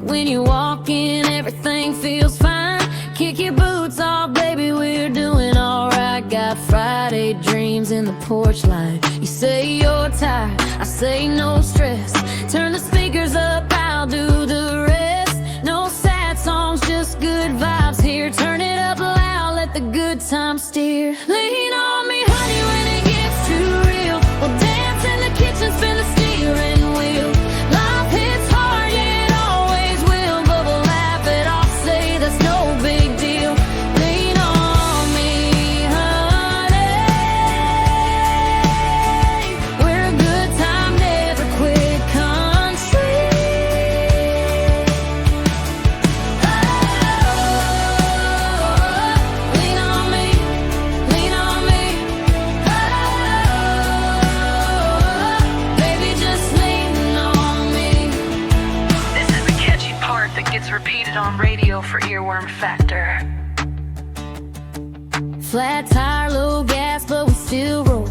But when you walk in, everything feels fine. Kick your boots off, baby, we're doing alright. Got Friday dreams in the porch light. You say you're tired, I say no stress. Turn the speakers up, I'll do the rest. No sad songs, just good vibes here. Turn it up loud, let the good times steer. Lean on me, honey, when it gets too real. We'll dance in the kitchen, spin the steering wheel. Life hits hard, yeah, it always will. But we'll laugh it off, say that's no big deal. Lean on me, honey. We're a good time, never quit country. Lean on me, lean on me. Baby, just lean on me. This is the catchy part that gets repeated on radio for earworm factor. Flat tire, low gas, but we still roll.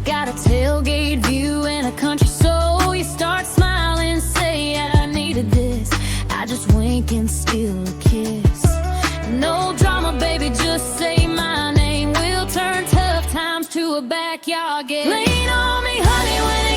Got a tailgate view and a country soul. You start smiling, say, yeah, I needed this. I just wink and steal a kiss. No drama, baby, just say my name. We'll turn tough times to a backyard game. Lean on me, honey, when